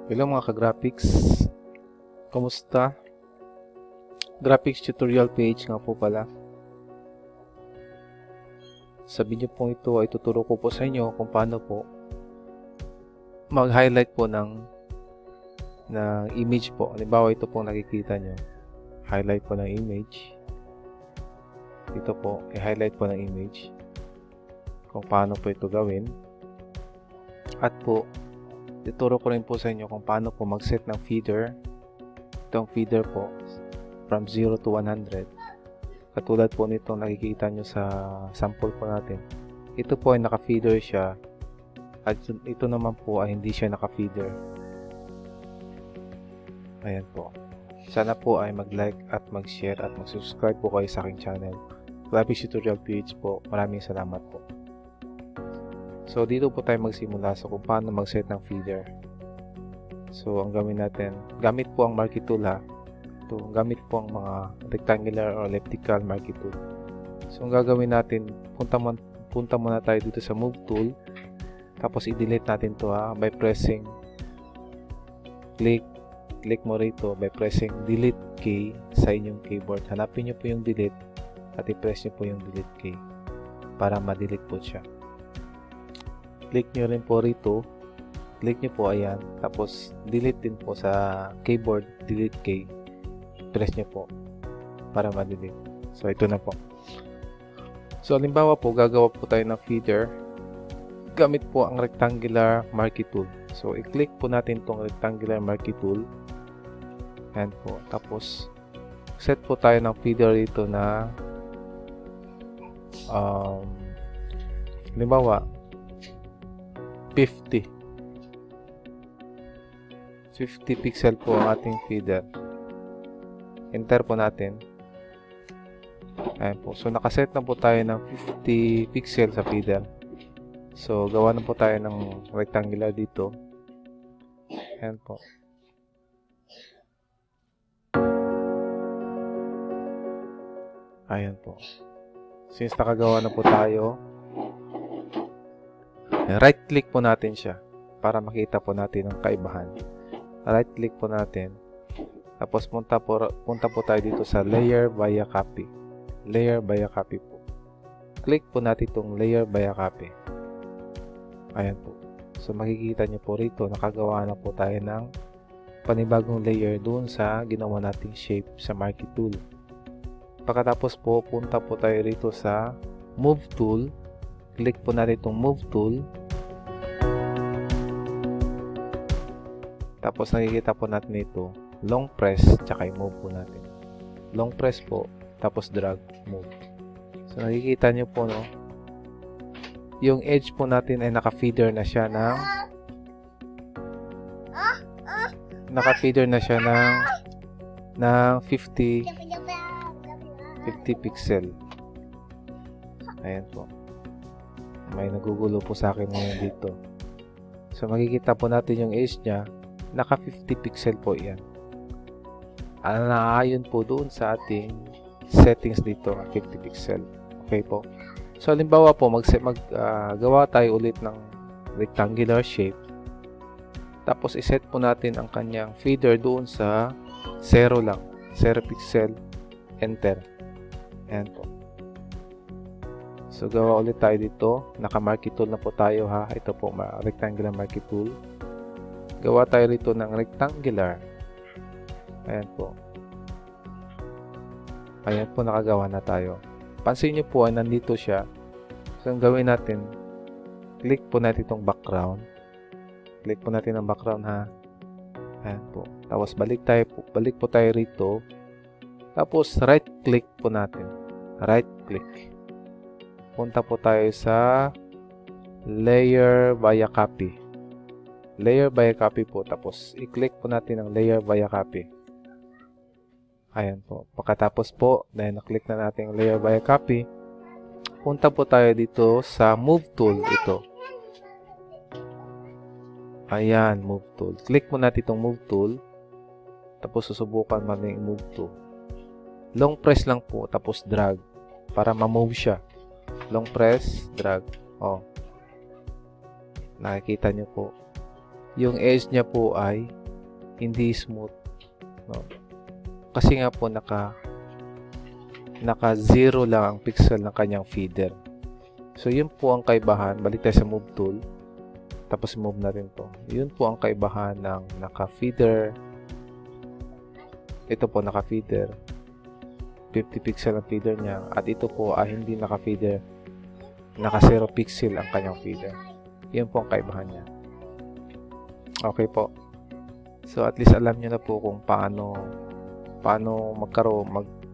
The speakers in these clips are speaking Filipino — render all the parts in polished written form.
Hello mga ka-graphics, kumusta? Graphics tutorial page nga po pala. Sa video po ito ay tuturo ko po sa inyo kung paano po mag-highlight po ng image po. Halimbawa ito po nakikita nyo, highlight po ng image. Ito po, i-highlight po ng image. Kung paano po ito gawin. At po, ituro ko rin po sa inyo kung paano po mag-set ng feeder. Itong feeder po from 0 to 100. Katulad po nitong nakikita nyo sa sample po natin. Ito po ay naka-feeder siya. At ito naman po ay hindi siya naka-feeder. Ayan po. Sana po ay mag-like at mag-share at mag-subscribe po kayo sa aking channel. Graphics Tutorial PH po. Maraming salamat po. So, dito po tayo magsimula sa kung paano mag-set ng feeder. So, ang gawin natin, gamit po ang marquee tool ha. Ito, gamit po ang mga rectangular or elliptical marquee tool. So, ang gagawin natin, punta muna tayo dito sa move tool. Tapos, i-delete natin to ha, by pressing click mo rito by pressing delete key sa inyong keyboard. Hanapin nyo po yung delete at i-press nyo po yung delete key para ma-delete po siya. Click nyo rin po rito. Click nyo po, ayan. Tapos, delete din po sa keyboard, delete key. Press nyo po para ma-delete. So, ito na po. So, halimbawa po, gagawa po tayo ng feeder. Gamit po ang rectangular marquee tool. So, i-click po natin itong rectangular marquee tool. Ayan po. Tapos, set po tayo ng feeder dito na halimbawa, 50 pixel po ang ating feeder. Enter po natin. Ayan po. So, nakaset na po tayo ng 50 pixel sa feeder. So, gawa na po tayo ng rectangular dito. Ayan po. Ayan po. Since nakagawa na po tayo, right click po natin siya para makita po natin ang kaibahan. Right click po natin. Tapos punta po tayo dito sa layer via copy. Layer via copy po. Click po natin itong layer via copy. Ayan po. So makikita nyo po rito, nakagawa na po tayo ng panibagong layer doon sa ginawa nating shape sa marquee tool. Pagkatapos po, punta po tayo rito sa move tool. Click po natin itong move tool. Tapos nakikita po natin ito, long press, tsaka i-move po natin. Long press po, tapos drag, move. So nakikita nyo po, no? Yung edge po natin ay naka-feeder na siya ng ng 50 pixel. Ayan po. May nagugulo po sa akin ngayon dito. So makikita po natin yung edge niya, naka 50 pixel po yan. Naayon po doon sa ating settings dito, 50 pixel. Okay po. So halimbawa po, gawa tayo ulit ng rectangular shape. Tapos iset po natin ang kanyang feeder doon sa 0 lang. 0 pixel. Enter. Ayan po. So gawa ulit tayo dito. Naka-marquee tool na po tayo ha. Ito po, rectangular marquee tool. Gawa tayo rito ng rectangular. Ayan po. Ayan po, nakagawa na tayo. Pansin nyo po, nandito siya. So, ang gawin natin, click po natin itong background. Click po natin ang background ha. Ayan po. Tapos, balik po tayo rito. Tapos, right click po natin. Right click. Punta po tayo sa layer via copy. Layer via copy po. Tapos, i-click po natin ang layer via copy. Ayan po. Pagkatapos po, dahil na-click na natin ang layer via copy, punta po tayo dito sa move tool. Ito. Ayan, move tool. Click mo natin itong move tool. Tapos, susubukan mo na yung move tool. Long press lang po, tapos drag para ma-move siya. Long press, drag. Oh. Nakikita nyo po. Yung edge niya po ay hindi smooth, no? Kasi nga po naka 0 lang ang pixel ng kanyang feeder. So yun po ang kaibahan. Balik tayo sa move tool, tapos move natin to. Yun po ang kaibahan ng naka feeder. Ito po naka feeder, 50 pixel ang feeder niya, at ito po ay hindi naka feeder, naka 0 pixel ang kanyang feeder. Yun po ang kaibahan niya. Okay po. So at least alam niyo na po kung paano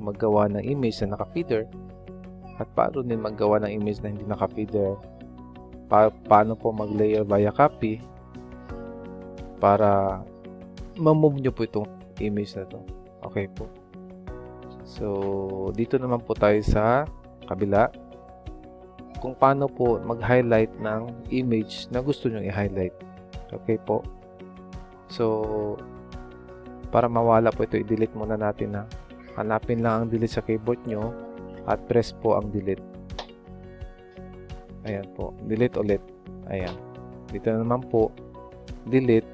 maggawa ng image na naka-feeder, at paano din maggawa ng image na hindi naka-feeder. Paano po mag-layer via copy para ma-move nyo po itong image na to. Okay po. So dito naman po tayo sa kabila, kung paano po mag-highlight ng image na gusto nyo i-highlight. Okay po. So para mawala po ito, i-delete muna natin na. Hanapin lang ang delete sa keyboard nyo at press po ang delete. Ayan po. Delete ulit. Ayan. Dito naman po, delete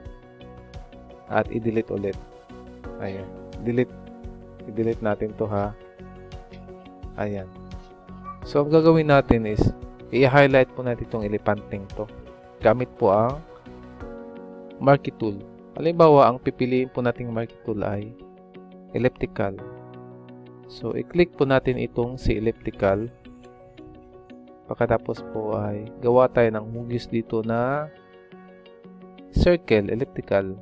at i-delete ulit. Ayan. Delete. I-delete natin to ha. Ayan. So, ang gagawin natin is, i-highlight po natin itong elephanteng to. Gamit po ang marquee tool. Halimbawa, ang pipiliin po nating marquee tool ay elliptical. So, i-click po natin itong si elliptical. Pagkatapos po ay gawa tayo ng hugis dito na circle, elliptical,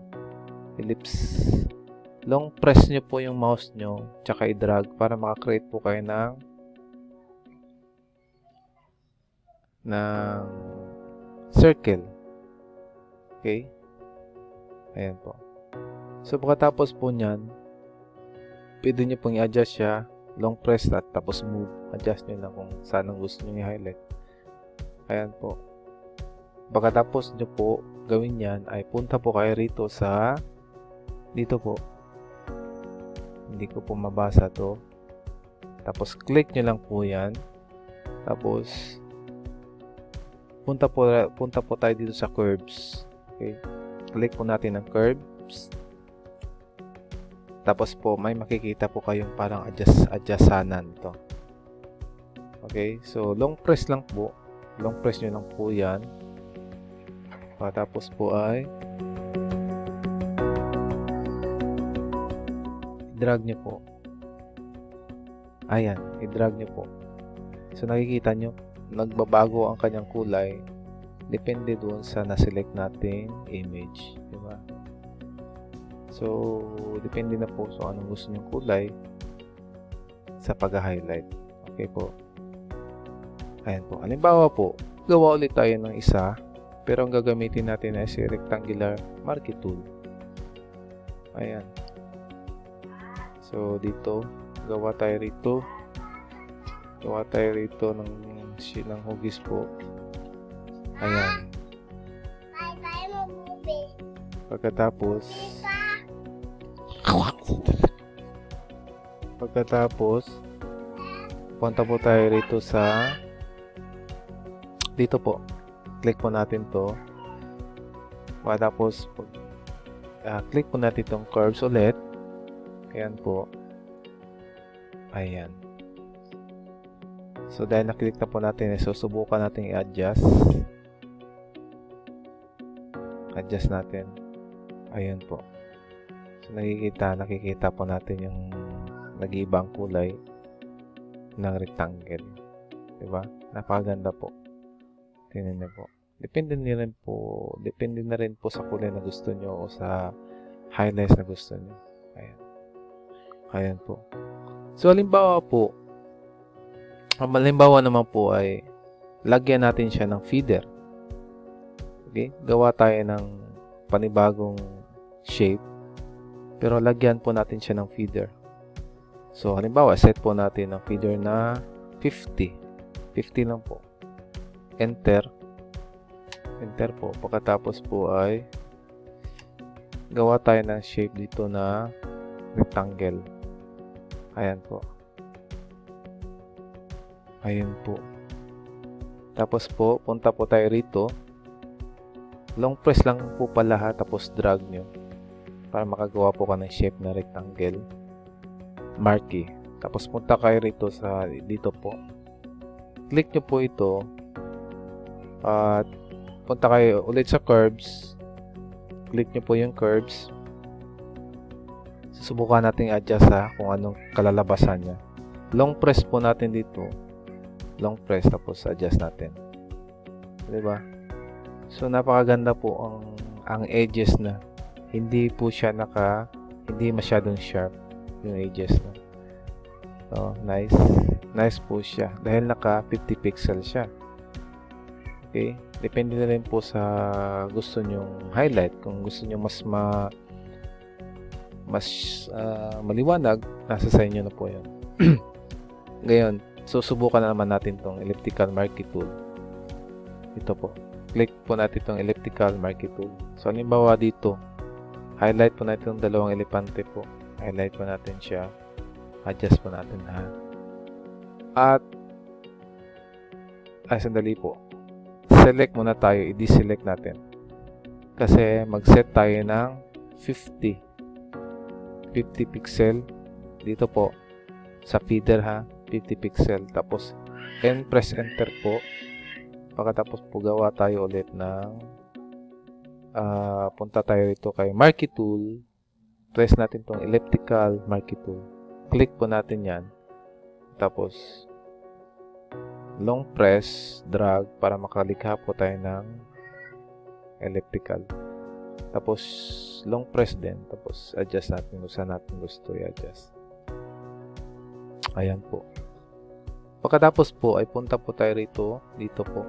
ellipse. Long press nyo po yung mouse nyo, tsaka i-drag para makakreate po kayo ng circle. Okay? Ayan po. So, pagkatapos po nyan, pwede nyo pong i-adjust siya, long press at tapos move. Adjust nyo lang kung saan ang gusto nyo i-highlight. Ayan po. Pagkatapos nyo po gawin yan, ay punta po kayo rito sa dito po. Hindi ko po mabasa to. Tapos click nyo lang po yan. Tapos punta po tayo dito sa curves. Okay? Click po natin ang curves. Tapos po may makikita po kayong parang adjustsanan to. Okay? So long press lang po. Long press nyo lang po yan. Tapos po ay i-drag nyo po. Ayan, i-drag nyo po. So nakikita nyo, nagbabago ang kanyang kulay. Depende doon sa na-select nating image. Diba? So, depende na po sa anong gusto nyong kulay sa pag-highlight. Okay po. Ayan po. Halimbawa po, gawa ulit tayo ng isa, pero ang gagamitin natin ay si rectangular marquee tool. Ayan. So, dito, gawa tayo rito. Gawa tayo rito ng hugis po. Ayan. Pagkatapos, punta po tayo rito sa dito po. Click po natin to. Pagkatapos, click po natin itong curves ulit. Ayan po. Ayan. So, dahil naklik na po natin, so subukan natin i-adjust. Adjust natin. Ayan po. So, nakikita po natin yung nag-iibang kulay ng rectangle. Diba? Napakaganda po. Tingnan niyo po. Depende na rin po sa kulay na gusto nyo o sa highlights na gusto nyo. Ayan. Ayan po. So, halimbawa naman po ay lagyan natin siya ng feeder. Okay? Gawa tayo ng panibagong shape. Pero lagyan po natin siya ng feeder. So, halimbawa, set po natin ng feeder na 50. 50 lang po. Enter. Enter po. Pagkatapos po ay gawa tayo ng shape dito na rectangle. Ayan po. Ayan po. Tapos po, punta po tayo rito. Long press lang po pala ha, tapos drag nyo. para makagawa po ka ng shape na rectangle marquee. Tapos punta kayo rito sa dito po. Click nyo po ito at punta kayo ulit sa curves. Click nyo po yung curves. Susubukan natin i-adjust kung anong kalalabasan niya. Long press po natin dito. Long press tapos adjust natin. 'Di ba? So napakaganda po ang edges na. Hindi po siya hindi masyadong sharp yung edges na. So, nice. Nice po siya dahil naka 50 pixel siya. Okay? Depende na rin po sa gusto nyong highlight. Kung gusto nyo mas maliwanag, nasa sa inyo na po 'yon. Ngayon, susubukan na naman natin tong elliptical marquee tool. Ito po. Click po natin tong elliptical marquee tool. So, halimbawa dito, highlight po natin yung dalawang elepante po. Highlight po natin siya. Adjust po natin At, sandali po. Select muna tayo. I-deselect natin. Kasi, mag-set tayo ng 50 pixel. Dito po. Sa feeder 50 pixel. Tapos, press enter po. Pagkatapos po gawa tayo ulit ng punta tayo rito kay marquee tool. Press natin tong elliptical marquee tool. Click po natin yan. Tapos, long press, drag para makalikha po tayo ng elliptical. Tapos, long press din. Tapos, adjust natin kung saan natin gusto i-adjust. Ayan po. Pagkatapos po ay punta po tayo rito, dito po.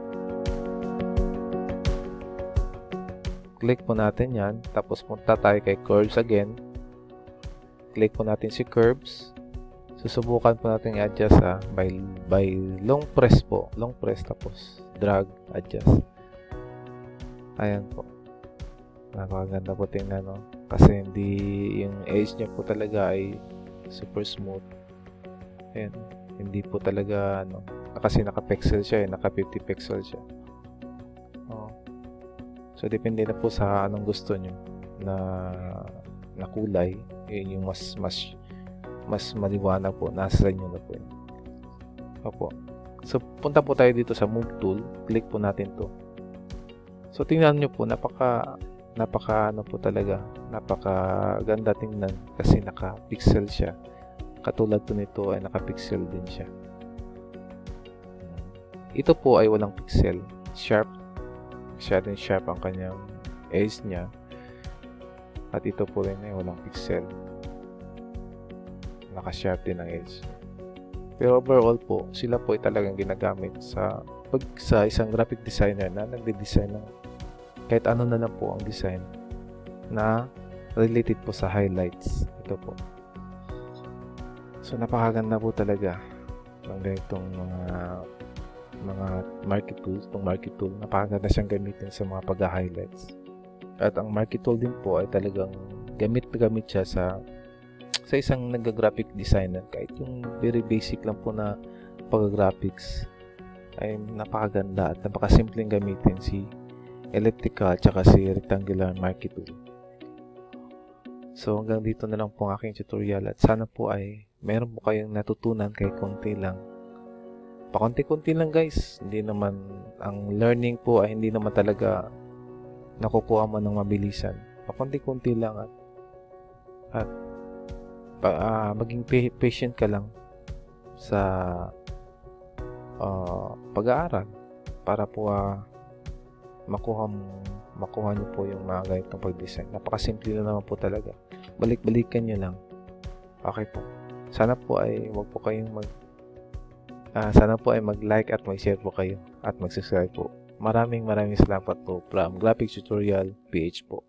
Click po natin yan. Tapos punta tayo kay curves again. Click po natin si curves. Susubukan po natin i-adjust by long press po. Long press tapos drag, adjust. Ayan po. Napakaganda po tingnan, no? Kasi hindi yung edge niya po talaga ay super smooth. Ayan. Hindi po talaga kasi naka-pixel siya, naka 50 pixel siya. So depende na po sa anong gusto nyo na kulay. Yun yung mas maliwanag po, nasa inyo na po yun. Opo. So punta po tayo dito sa move tool, click po natin to. So tingnan nyo po, napaka po talaga, napakaganda tingnan kasi naka-pixel siya. Katulad po nito ay naka-pixel din siya. Ito po ay walang pixel. Sharp. Masyadong sharp ang kanyang edge niya. At ito po rin ay walang pixel. Naka-sharp din ang edge. Pero overall po, sila po ay talagang ginagamit sa isang graphic designer na nagde-design ng kahit ano na lang po ang design na related po sa highlights. Ito po. So napakaganda po talaga ng ganitong mga marquee tools. Itong marquee tool, napakaganda siyang gamitin sa mga pag-highlights. At ang marquee tool din po ay talagang gamit siya sa isang nag-graphic designer. Kahit yung very basic lang po na pag-graphics ay napakaganda at napakasimpleng gamitin si elliptical at saka si rectangular marquee tool. So hanggang dito na lang po ang aking tutorial at sana po ay meron po kayong natutunan kahit konti lang. Pakonti-konti lang guys. Hindi naman, ang learning po ay hindi naman talaga nakukuha mo ng mabilisan. Pakonti-konti lang at maging patient ka lang sa pag-aaral para po makuha nyo po yung mga ganitong pag-design. Napakasimple na naman po talaga. Balik-balikan nyo lang. Okay po. Sana po ay sana po ay mag-like at mag-share po kayo at mag-subscribe po. Maraming salamat po from Graphics Tutorial PH po.